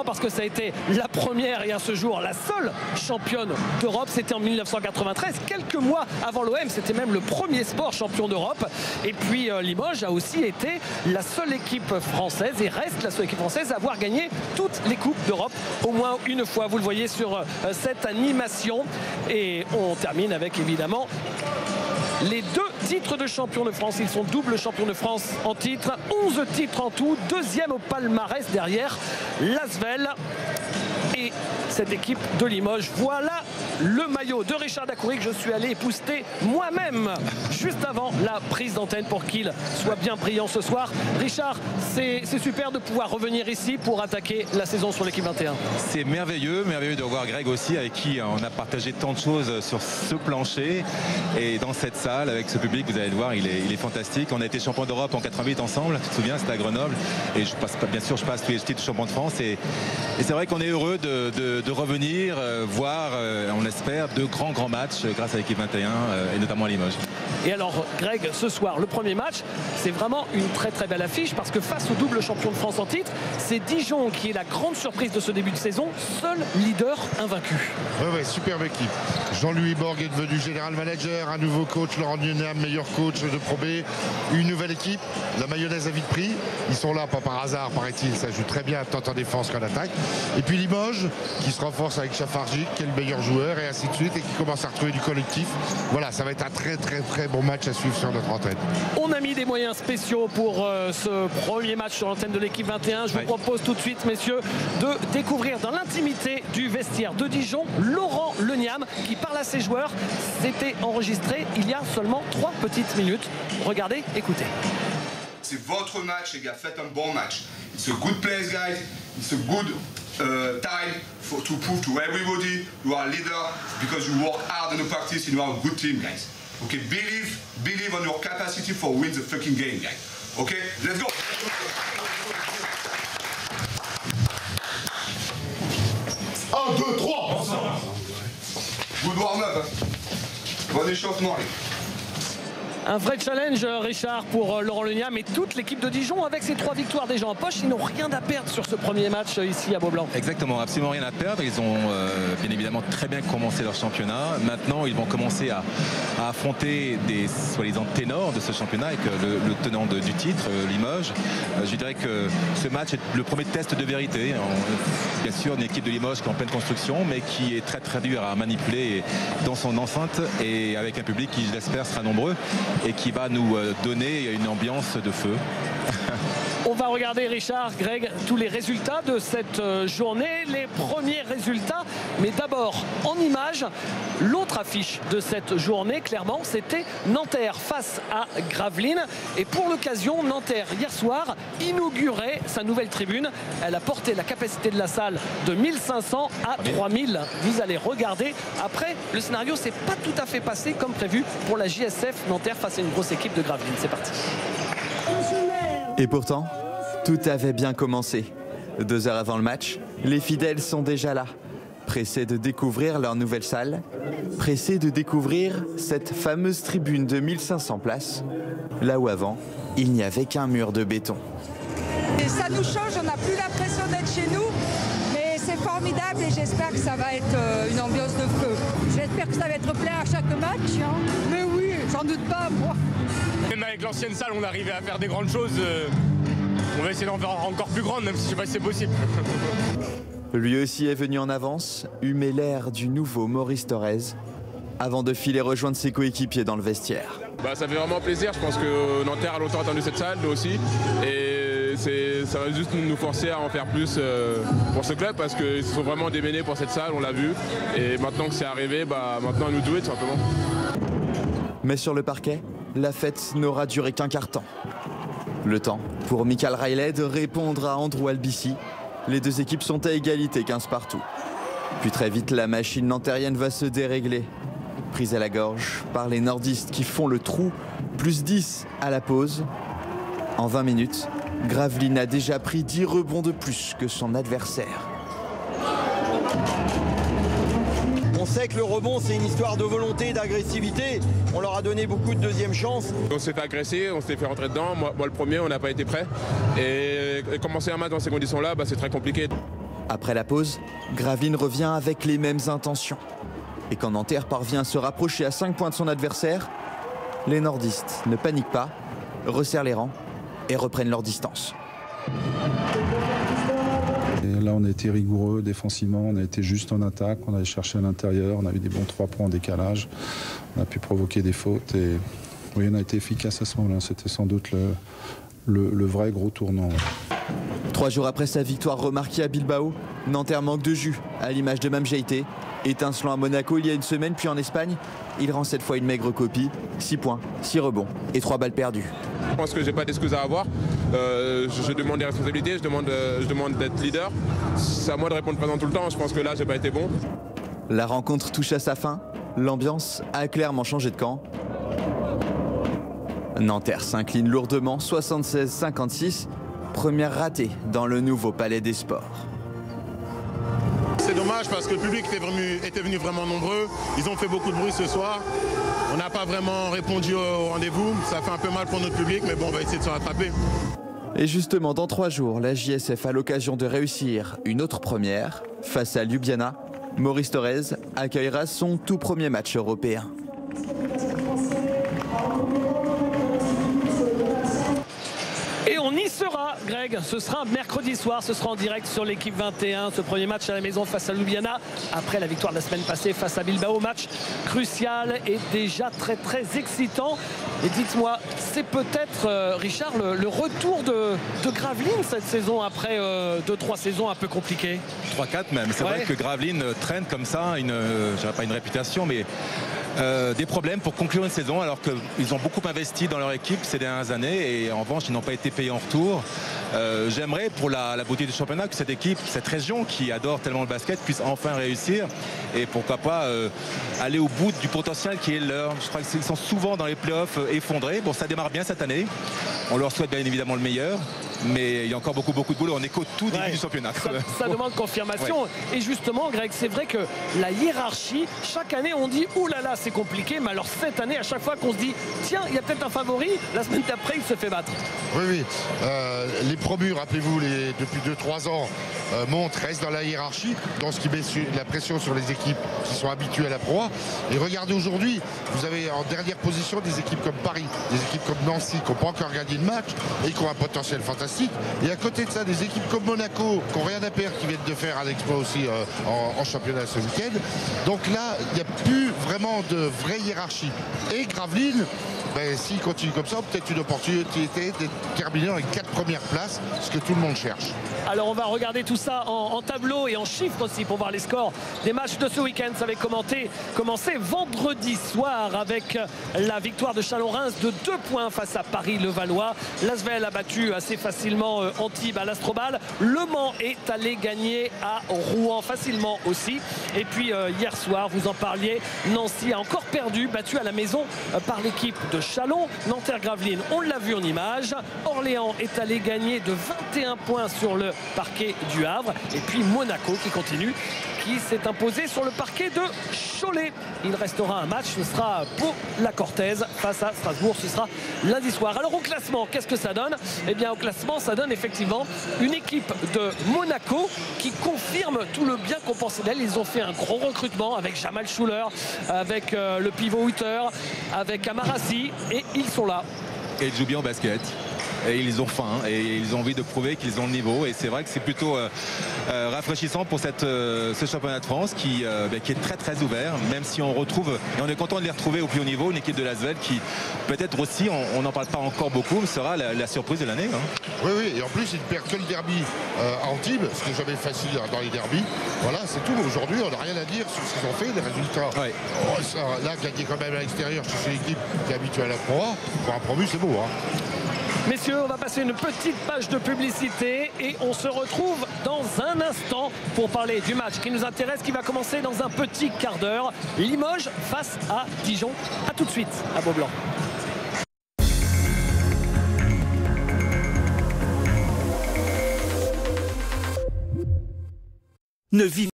Parce que ça a été la première et à ce jour la seule championne d'Europe. C'était en 1993, quelques mois avant l'OM. C'était même le premier sport champion d'Europe. Et puis Limoges a aussi été la seule équipe française et reste la seule équipe française à avoir gagné toutes les coupes d'Europe au moins une fois. Vous le voyez sur cette animation. Et on termine avec évidemment les 2 titres de champion de France. Ils sont double champion de France en titre, 11 titres en tout, 2e au palmarès derrière l'Asvel et cette équipe de Limoges. Voilà le maillot de Richard Dacoury que je suis allé épouster moi-même juste avant la prise d'antenne pour qu'il soit bien brillant ce soir. Richard, c'est super de pouvoir revenir ici pour attaquer la saison sur l'équipe 21. C'est merveilleux de revoir Greg aussi, avec qui on a partagé tant de choses sur ce plancher et dans cette salle avec ce public. Vous allez le voir, il est fantastique. On a été champion d'Europe en 88 ensemble, tu te souviens, c'était à Grenoble, et bien sûr je passe tous les titres de champion de France, et c'est vrai qu'on est heureux de revenir voir, on espère, 2 grands matchs grâce à l'équipe 21 et notamment à Limoges. Et alors Greg, ce soir, le premier match, c'est vraiment une très belle affiche parce que face au double champion de France en titre, c'est Dijon qui est la grande surprise de ce début de saison, seul leader invaincu. Ouais, superbe équipe. Jean-Louis Borg est devenu général manager, un nouveau coach, Laurent Nyonam, meilleur coach de Pro B, une nouvelle équipe, la mayonnaise a vite pris, ils sont là pas par hasard, paraît-il, ça joue très bien tant en défense qu'en attaque. Et puis Limoges qui se renforce avec Chafargic, qui est le meilleur joueur, et ainsi de suite, et qui commence à retrouver du collectif. Voilà, ça va être un très bon match à suivre sur notre antenne. On a mis des moyens spéciaux pour ce premier match sur l'antenne de l'équipe 21. Je vous propose tout de suite, messieurs, de découvrir dans l'intimité du vestiaire de Dijon Laurent Nyonam qui parle à ses joueurs. C'était enregistré il y a seulement 3 petites minutes. Regardez, écoutez. C'est votre match, les gars. Faites un bon match. It's a good place, guys. It's a good time to prove to everybody you are a leader because you work hard in the practice and you are a good team, guys. Okay, believe on your capacity for win the fucking game, guys. Okay, let's go. 1, 2, 3. Good warm-up. Bon échauffement, les gars. Un vrai challenge, Richard, pour Laurent Nyonam et toute l'équipe de Dijon. Avec ces 3 victoires déjà en poche, ils n'ont rien à perdre sur ce premier match ici à Beaublanc. Exactement, absolument rien à perdre. Ils ont bien évidemment très bien commencé leur championnat. Maintenant, ils vont commencer à affronter des soi-disant ténors de ce championnat avec le tenant du titre, Limoges. Je dirais que ce match est le premier test de vérité. Bien sûr, une équipe de Limoges qui est en pleine construction, mais qui est très dure à manipuler dans son enceinte et avec un public qui, je l'espère, sera nombreux et qui va nous donner une ambiance de feu. On va regarder, Richard, Greg, tous les résultats de cette journée, les premiers résultats. Mais d'abord, en images, l'autre affiche de cette journée, clairement, c'était Nanterre face à Gravelines. Et pour l'occasion, Nanterre, hier soir, inaugurait sa nouvelle tribune. Elle a porté la capacité de la salle de 1500 à 3000. Vous allez regarder. Après, le scénario s'est pas tout à fait passé comme prévu pour la JSF Nanterre face à une grosse équipe de Gravelines. C'est parti. Et pourtant, tout avait bien commencé. 2 heures avant le match, les fidèles sont déjà là, pressés de découvrir leur nouvelle salle, pressés de découvrir cette fameuse tribune de 1500 places, là où avant, il n'y avait qu'un mur de béton. Et ça nous change, on n'a plus l'impression d'être chez nous, mais c'est formidable et j'espère que ça va être une ambiance de feu. J'espère que ça va être plein à chaque match, hein. Mais oui, j'en doute pas, moi. Même avec l'ancienne salle, on arrivait à faire des grandes choses. On va essayer d'en faire encore plus grande, même si je sais pas si c'est possible. Lui aussi est venu en avance, humer l'air du nouveau Maurice Thorez, avant de filer rejoindre ses coéquipiers dans le vestiaire. Ça fait vraiment plaisir, je pense que Nanterre a longtemps attendu cette salle, nous aussi. Et ça va juste nous forcer à en faire plus pour ce club, parce qu'ils se sont vraiment démenés pour cette salle, on l'a vu. Et maintenant que c'est arrivé, maintenant à nous jouer tout simplement. Mais sur le parquet, la fête n'aura duré qu'un quart temps. Le temps pour Michael Riley de répondre à Andrew Albici. Les 2 équipes sont à égalité, 15 partout. Puis très vite, la machine nantérienne va se dérégler. Prise à la gorge par les nordistes qui font le trou, plus 10 à la pause. En 20 minutes, Gravelines a déjà pris 10 rebonds de plus que son adversaire. On sait que le rebond, c'est une histoire de volonté, d'agressivité. On leur a donné beaucoup de deuxième chances. On s'est fait agresser, on s'est fait rentrer dedans. Moi le premier, on n'a pas été prêt. Et commencer un match dans ces conditions-là, c'est très compliqué. Après la pause, Gravelines revient avec les mêmes intentions. Et quand Nanterre parvient à se rapprocher à 5 points de son adversaire, les nordistes ne paniquent pas, resserrent les rangs et reprennent leur distance. Et là, on a été rigoureux défensivement, on a été juste en attaque, on allait chercher à l'intérieur, on a eu des bons 3 points en décalage, on a pu provoquer des fautes et oui, on a été efficace à ce moment-là. C'était sans doute le vrai gros tournant. 3 jours après sa victoire remarquée à Bilbao, Nanterre manque de jus, à l'image de Mame Jeité. Étincelant à Monaco il y a une semaine, puis en Espagne, il rend cette fois une maigre copie. 6 points, 6 rebonds et 3 balles perdues. Je pense que j'ai pas d'excuses à avoir. Je demande des responsabilités, je demande d'être leader. C'est à moi de répondre présent tout le temps. Je pense que là, j'ai pas été bon. La rencontre touche à sa fin. L'ambiance a clairement changé de camp. Nanterre s'incline lourdement, 76-56. Première ratée dans le nouveau Palais des Sports. C'est dommage parce que le public était venu vraiment nombreux. Ils ont fait beaucoup de bruit ce soir. On n'a pas vraiment répondu au rendez-vous. Ça fait un peu mal pour notre public, mais bon, on va essayer de se rattraper. Et justement, dans 3 jours, la JSF a l'occasion de réussir une autre première. Face à Ljubljana, Maurice Thorez accueillera son tout premier match européen. Et on y sera, Greg. Ce sera mercredi soir. Ce sera en direct sur l'équipe 21. Ce premier match à la maison face à Ljubljana. Après la victoire de la semaine passée face à Bilbao. Match crucial et déjà très excitant. Et dites-moi, c'est peut-être, Richard, le retour de Gravelines cette saison après 2-3 saisons un peu compliquées. 3-4 même. C'est vrai que Gravelines traîne comme ça, je dirais pas une réputation, mais des problèmes pour conclure une saison alors qu'ils ont beaucoup investi dans leur équipe ces dernières années et en revanche ils n'ont pas été payés en retour. J'aimerais pour la beauté du championnat que cette équipe, cette région qui adore tellement le basket puisse enfin réussir et pourquoi pas aller au bout du potentiel qui est leur. Je crois qu'ils sont souvent dans les playoffs effondrés. Bon, ça démarre bien cette année. On leur souhaite bien évidemment le meilleur. Mais il y a encore beaucoup de boulot. On est qu'au tout début du championnat. Ça demande confirmation. Et justement, Greg, c'est vrai que la hiérarchie, chaque année, on dit ouh là là, c'est compliqué. Mais alors cette année, à chaque fois qu'on se dit tiens, il y a peut-être un favori, la semaine d'après, il se fait battre. Oui. Les promus, rappelez-vous, depuis 2-3 ans, restent dans la hiérarchie, dans ce qui met la pression sur les équipes qui sont habituées à la Pro A. Et regardez aujourd'hui, vous avez en dernière position des équipes comme Paris, des équipes comme Nancy qui n'ont pas encore gagné de match et qui ont un potentiel fantastique. Et à côté de ça, des équipes comme Monaco qui n'ont rien à perdre, qui viennent de faire un exploit aussi en championnat ce week-end. Donc là, il n'y a plus vraiment de vraie hiérarchie. Et Gravelines, s'il continue comme ça, peut-être une opportunité de terminer dans les 4 premières places, ce que tout le monde cherche. Alors on va regarder tout ça en tableau et en chiffres aussi pour voir les scores des matchs de ce week-end. Ça avait commencé vendredi soir avec la victoire de Chalon-Reims de 2 points face à Paris-Levallois. L'Asvel a battu assez facilement Antibes à l'Astrobal. Le Mans est allé gagner à Rouen facilement aussi. Et puis hier soir, vous en parliez, Nancy a encore perdu, battu à la maison par l'équipe de Chalon. Nanterre-Gravelines, on l'a vu en image. Orléans est allé gagner de 21 points sur le parquet du Havre. Et puis Monaco qui continue, qui s'est imposé sur le parquet de Cholet. Il restera un match, ce sera pour la Cortez face à Strasbourg, ce sera lundi soir. Alors au classement, qu'est-ce que ça donne? Eh bien au classement, ça donne effectivement une équipe de Monaco qui confirme tout le bien qu'on pensait d'elle. Ils ont fait un gros recrutement avec Jamal Schuller, avec le pivot Hutter, avec Amarassi, et ils sont là. Et ils jouent bien au basket. Et ils ont faim et ils ont envie de prouver qu'ils ont le niveau et c'est vrai que c'est plutôt rafraîchissant pour ce championnat de France qui est très ouvert, même si on retrouve et on est content de les retrouver au plus haut niveau, une équipe de l'Asvel qui peut-être aussi, on n'en parle pas encore beaucoup, sera la surprise de l'année. Oui, et en plus ils ne perdent que le derby à Antibes, ce qui n'est jamais facile dans les derbys. Voilà, c'est tout. Aujourd'hui, on n'a rien à dire sur ce qu'ils ont fait, les résultats. Là, gagner quand même à l'extérieur chez une équipe qui est habituée à la Pro A, pour un promu, c'est beau. Messieurs, on va passer une petite page de publicité et on se retrouve dans un instant pour parler du match qui nous intéresse, qui va commencer dans un petit quart d'heure. Limoges face à Dijon. A tout de suite à Beaublanc. Ne vivez